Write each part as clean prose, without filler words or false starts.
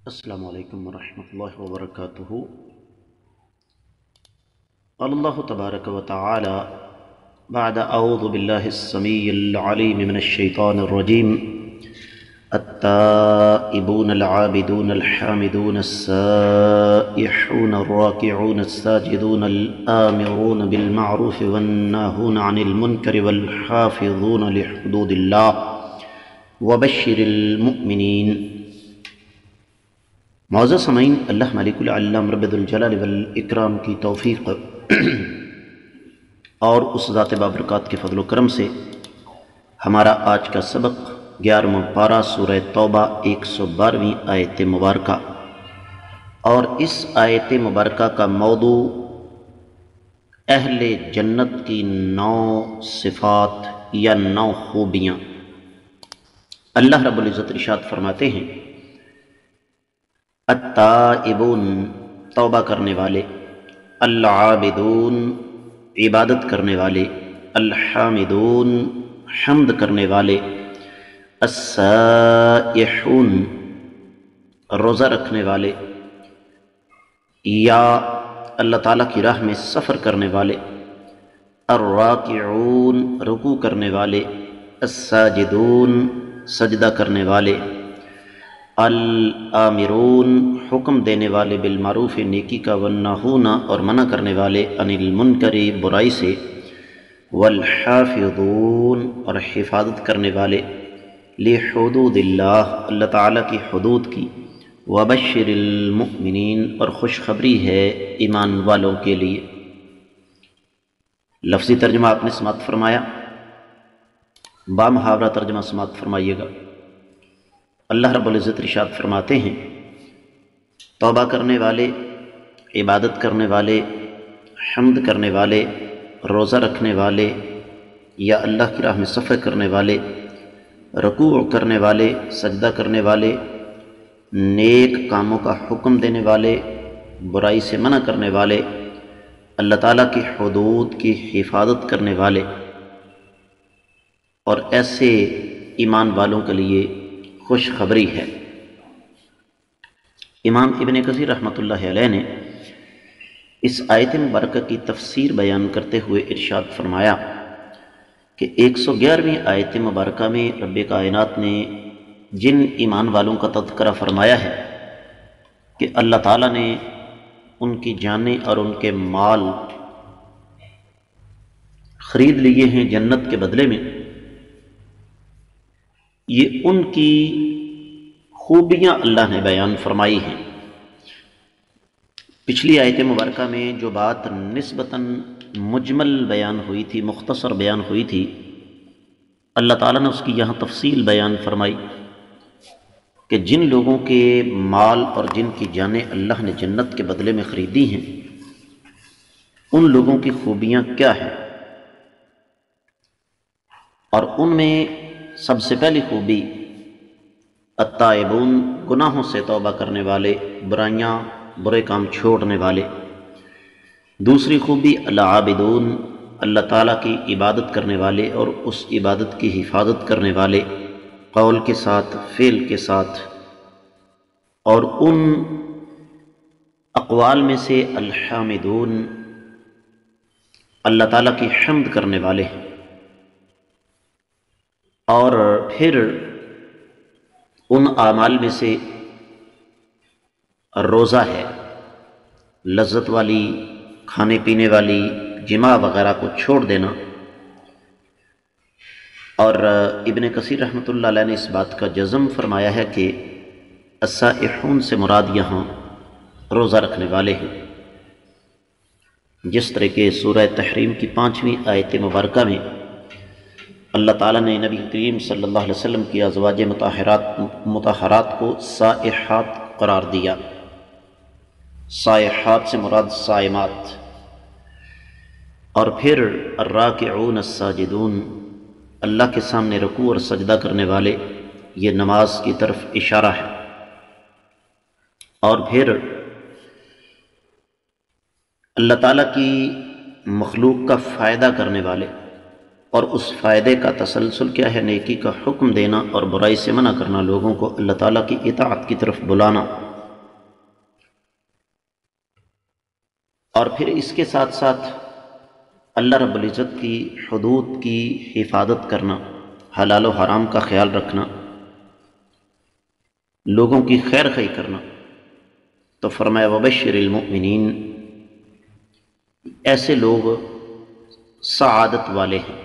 السلام علیکم ورحمۃ اللہ وبرکاتہ۔ قال اللہ تبارک و تعالی بعد اعوذ باللہ السمیع العلیم من الشیطان الرجیم التائبون العابدون الحامدون السائحون الراکعون الساجدون الآمرون بالمعروف والناہون عن المنکر والحافظون لحدود اللہ وبشر المؤمنین۔ معزز سامعین، اللہ مالک العلام رب الجلال والاکرام کی توفیق اور اس ذات بابرکات کے فضل و کرم سے ہمارا آج کا سبق 11واں پارہ سورہ توبہ 112ویں آیت مبارکہ، اور اس آیت مبارکہ کا موضوع اہل جنت کی 9 صفات یا 9 خوبیاں۔ اللہ رب العزت ارشاد فرماتے ہیں، التائبون توبہ کرنے والے، العابدون عبادت کرنے والے، الحامدون حمد کرنے والے، السائحون روزہ رکھنے والے یا اللہ تعالیٰ کی راہ میں سفر کرنے والے، الراکعون رکوع کرنے والے، الساجدون سجدہ کرنے والے، الآمرون حکم دینے والے بالمعروف نیکی کا، والناہون اور منع کرنے والے عن المنکر برائی سے، والحافظون اور حفاظت کرنے والے لحدود اللہ اللہ تعالیٰ کی حدود کی، وبشر المؤمنین اور خوشخبری ہے ایمان والوں کے لیے۔ لفظی ترجمہ آپ نے سماعت فرمایا، بامحاورہ ترجمہ سماعت فرمائیے گا۔ اللہ رب العزت ارشاد فرماتے ہیں، توبہ کرنے والے، عبادت کرنے والے، حمد کرنے والے، روزہ رکھنے والے یا اللہ کی راہ میں سفر کرنے والے، رکوع کرنے والے، سجدہ کرنے والے، نیک کاموں کا حکم دینے والے، برائی سے منع کرنے والے، اللہ تعالیٰ کی حدود کی حفاظت کرنے والے، اور ایسے ایمان والوں کے لیے خوشخبری ہے۔ امام ابن کثیر رحمۃ اللہ علیہ نے اس آیت مبارکہ کی تفسیر بیان کرتے ہوئے ارشاد فرمایا کہ 111ویں آیت مبارکہ میں رب کائنات نے جن ایمان والوں کا تذکرہ فرمایا ہے کہ اللہ تعالیٰ نے ان کی جانیں اور ان کے مال خرید لیے ہیں جنت کے بدلے میں، یہ ان کی خوبیاں اللہ نے بیان فرمائی ہیں۔ پچھلی آیت مبارکہ میں جو بات نسبتاً مجمل بیان ہوئی تھی، مختصر بیان ہوئی تھی، اللہ تعالیٰ نے اس کی یہاں تفصیل بیان فرمائی کہ جن لوگوں کے مال اور جن کی جانیں اللہ نے جنت کے بدلے میں خریدی ہیں، ان لوگوں کی خوبیاں کیا ہیں، اور ان میں سب سے پہلی خوبی التائبون گناہوں سے توبہ کرنے والے، برائیاں برے کام چھوڑنے والے۔ دوسری خوبی العابدون اللہ تعالیٰ کی عبادت کرنے والے اور اس عبادت کی حفاظت کرنے والے، قول کے ساتھ، فعل کے ساتھ، اور ان اقوال میں سے الحامدون اللہ تعالیٰ کی حمد کرنے والے ہیں۔ اور پھر ان اعمال میں سے روزہ ہے، لذت والی، کھانے پینے والی، جماع وغیرہ کو چھوڑ دینا۔ اور ابن کثیر رحمۃ اللہ علیہ نے اس بات کا جزم فرمایا ہے کہ السائحون سے مراد یہاں روزہ رکھنے والے ہیں، جس طرح کہ سورہ تحریم کی 5ویں آیت مبارکہ میں اللہ تعالیٰ نے نبی کریم صلی اللہ علیہ وسلم کی ازواج مطہرات کو سائحات قرار دیا۔ سائحات سے مراد صائمات۔ اور پھر الراکعون الساجدون اللہ کے سامنے رکوع اور سجدہ کرنے والے، یہ نماز کی طرف اشارہ ہے۔ اور پھر اللہ تعالیٰ کی مخلوق کا فائدہ کرنے والے، اور اس فائدے کا تسلسل کیا ہے؟ نیکی کا حکم دینا اور برائی سے منع کرنا، لوگوں کو اللہ تعالیٰ کی اطاعت کی طرف بلانا، اور پھر اس کے ساتھ ساتھ اللہ رب العزت کی حدود کی حفاظت کرنا، حلال و حرام کا خیال رکھنا، لوگوں کی خیر خواہی کرنا۔ تو فرمایا وبشر المؤمنین، ایسے لوگ سعادت والے ہیں۔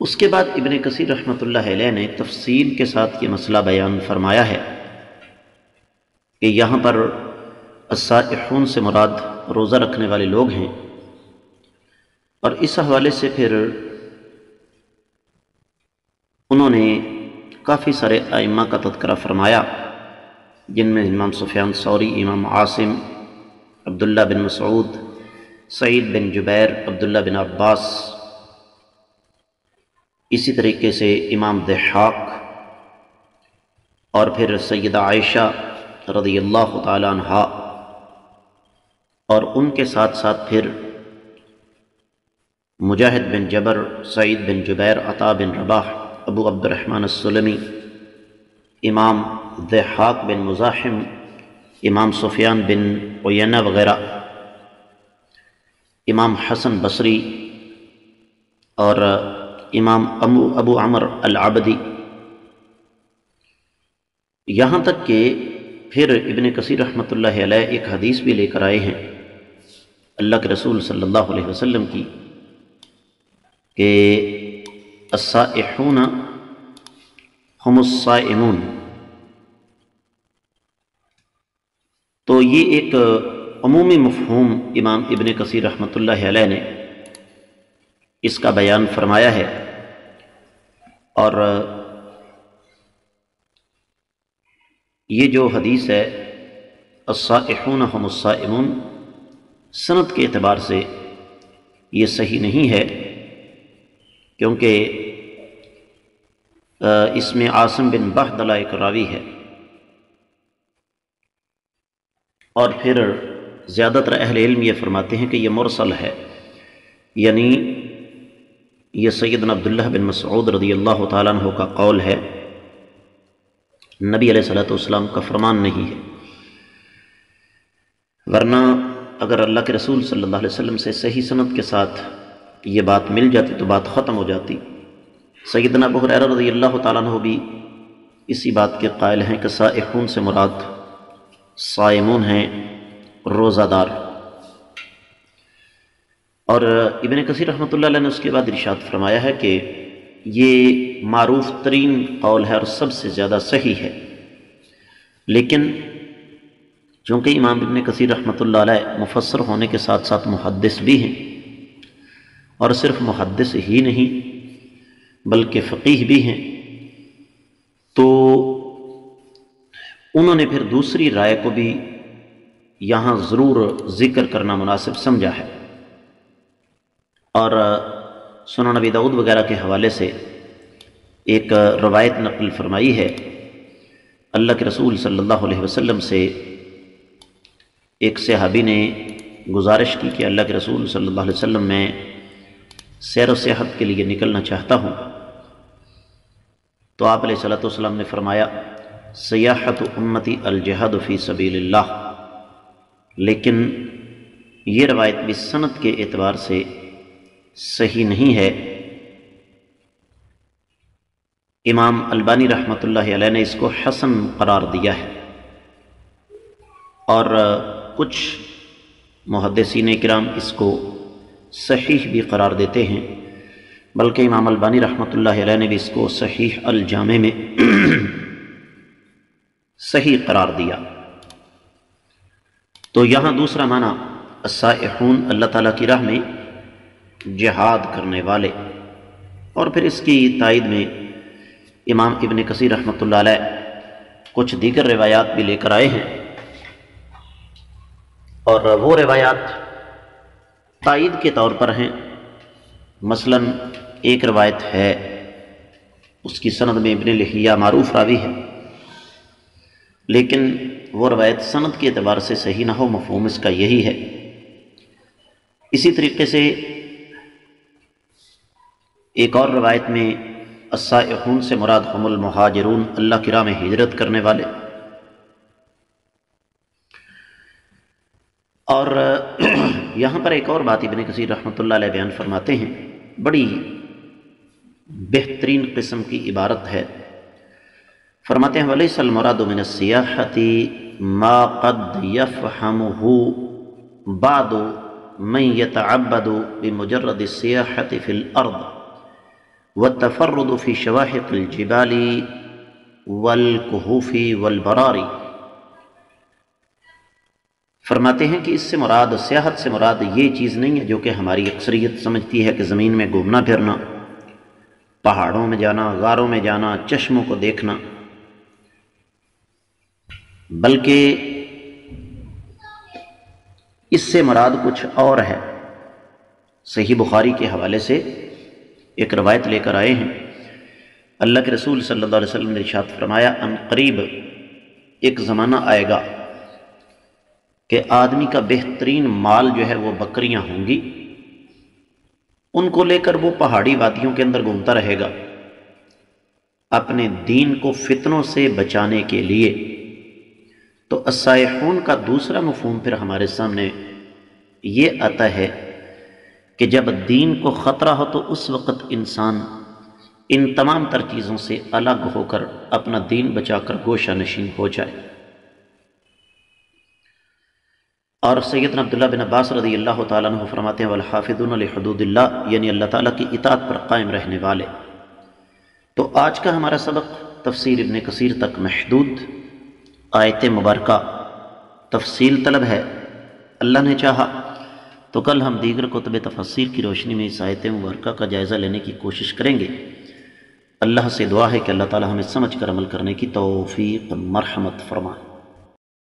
اس کے بعد ابن کثیر رحمۃ اللہ علیہ نے تفصیل کے ساتھ یہ مسئلہ بیان فرمایا ہے کہ یہاں پر الصائحون سے مراد روزہ رکھنے والے لوگ ہیں، اور اس حوالے سے پھر انہوں نے کافی سارے ائمہ کا تذکرہ فرمایا، جن میں امام سفیان ثوری، امام عاصم، عبداللہ بن مسعود، سعید بن جبیر، عبداللہ بن عباس، اسی طریقے سے امام ضحاک، اور پھر سیدہ عائشہ رضی اللہ تعالی عنہا، اور ان کے ساتھ ساتھ پھر مجاہد بن جبر، سعید بن جبیر، عطا بن رباح، ابو عبد الرحمن السلمی، امام ضحاک بن مزاحم، امام سفیان بن عیینہ وغیرہ، امام حسن بصری، اور امام ابو عمر العبدی، یہاں تک کہ پھر ابن کثیر رحمۃ اللہ علیہ ایک حدیث بھی لے کر آئے ہیں اللہ کے رسول صلی اللہ علیہ وسلم کی، کہ الصائحون ہم الصائمون۔ تو یہ ایک عمومی مفہوم امام ابن کثیر رحمۃ اللہ علیہ نے اس کا بیان فرمایا ہے، اور یہ جو حدیث ہے الصائحون ہم الصائمون، سند کے اعتبار سے یہ صحیح نہیں ہے، کیونکہ اس میں عاصم بن بہدلہ ایک راوی ہے، اور پھر زیادہ تر اہل علم یہ فرماتے ہیں کہ یہ مرسل ہے، یعنی یہ سیدنا عبداللہ بن مسعود رضی اللہ تعالیٰ عنہ کا قول ہے، نبی علیہ الصلوۃ والسلام کا فرمان نہیں ہے، ورنہ اگر اللہ کے رسول صلی اللہ علیہ وسلم سے صحیح سند کے ساتھ یہ بات مل جاتی تو بات ختم ہو جاتی۔ سیدنا ابو ہریرہ رضی اللہ تعالیٰ عنہ بھی اسی بات کے قائل ہیں کہ صائحون سے مراد صائمون ہیں، روزہ دار۔ اور ابن کثیر رحمۃ اللہ علیہ نے اس کے بعد ارشاد فرمایا ہے کہ یہ معروف ترین قول ہے اور سب سے زیادہ صحیح ہے، لیکن چونکہ امام ابن کثیر رحمۃ اللہ علیہ مفسر ہونے کے ساتھ ساتھ محدث بھی ہیں، اور صرف محدث ہی نہیں بلکہ فقیہ بھی ہیں، تو انہوں نے پھر دوسری رائے کو بھی یہاں ضرور ذکر کرنا مناسب سمجھا ہے، اور سنن نبی داؤد وغیرہ کے حوالے سے ایک روایت نقل فرمائی ہے، اللہ کے رسول صلی اللہ علیہ وسلم سے ایک صحابی نے گزارش کی کہ اللہ کے رسول صلی اللہ علیہ وسلم میں سیر و سیاحت کے لیے نکلنا چاہتا ہوں، تو آپ علیہ الصلوۃ والسلام نے فرمایا سیاحت امتی الجہاد فی سبیل اللہ، لیکن یہ روایت بھی سند کے اعتبار سے صحیح نہیں ہے۔ امام البانی رحمۃ اللہ علیہ نے اس کو حسن قرار دیا ہے، اور کچھ محدثین کرام اس کو صحیح بھی قرار دیتے ہیں، بلکہ امام البانی رحمۃ اللہ علیہ نے بھی اس کو صحیح الجامع میں صحیح قرار دیا۔ تو یہاں دوسرا معنی الصائحون اللہ تعالیٰ کی راہ میں جہاد کرنے والے، اور پھر اس کی تائید میں امام ابن کثیر رحمۃ اللہ علیہ کچھ دیگر روایات بھی لے کر آئے ہیں، اور وہ روایات تائید کے طور پر ہیں۔ مثلا ایک روایت ہے، اس کی سند میں ابن لہیہ معروف راوی ہے، لیکن وہ روایت سند کے اعتبار سے صحیح نہ ہو، مفہوم اس کا یہی ہے۔ اسی طریقے سے ایک اور روایت میں الصائحون سے مراد ہم المہاجرون، اللہ کی راہ میں ہجرت کرنے والے، اور یہاں پر ایک اور بات ابن کثیر رحمۃ اللہ علیہ بیان فرماتے ہیں، بڑی بہترین قسم کی عبارت ہے۔ فرماتے ہیں وَلَيْسَ الْمُرَادُ مِنَ السِّيَاحَةِ مَا قَدْ يَفْهَمُهُ بَعْضُ مَنْ يَتَعَبَّدُ بِمُجَرَّدِ السِّيَاحَةِ فِي الْأَرْضِ وَالتَّفَرُّدُ فِي شَوَاحِقِ الْجِبَالِ وَالْكُهُوفِ وَالْبَرَارِ۔ فرماتے ہیں کہ اس سے مراد، سیاحت سے مراد یہ چیز نہیں ہے جو کہ ہماری اکثریت سمجھتی ہے کہ زمین میں گھومنا پھرنا، پہاڑوں میں جانا، غاروں میں جانا، چشموں کو دیکھنا، بلکہ اس سے مراد کچھ اور ہے۔ صحیح بخاری کے حوالے سے ایک روایت لے کر آئے ہیں، اللہ کے رسول صلی اللہ علیہ وسلم نے ارشاد فرمایا ان قریب ایک زمانہ آئے گا کہ آدمی کا بہترین مال جو ہے وہ بکریاں ہوں گی، ان کو لے کر وہ پہاڑی وادیوں کے اندر گھومتا رہے گا اپنے دین کو فتنوں سے بچانے کے لیے۔ تو السائحون کا دوسرا مفہوم پھر ہمارے سامنے یہ آتا ہے کہ جب دین کو خطرہ ہو تو اس وقت انسان ان تمام تر چیزوں سے الگ ہو کر اپنا دین بچا کر گوشہ نشین ہو جائے۔ اور سیدنا عبداللہ بن عباس رضی اللہ تعالیٰ عنہ فرماتے ہیں والحافظون لحدود اللہ، یعنی اللہ تعالیٰ کی اطاعت پر قائم رہنے والے۔ تو آج کا ہمارا سبق تفسیر ابن کثیر تک محدود، آیت مبارکہ تفصیل طلب ہے۔ اللہ نے چاہا تو کل ہم دیگر کتب تفسیر کی روشنی میں اس آیت مبارکہ کا جائزہ لینے کی کوشش کریں گے۔ اللہ سے دعا ہے کہ اللہ تعالیٰ ہمیں سمجھ کر عمل کرنے کی توفیق مرحمت فرمائے۔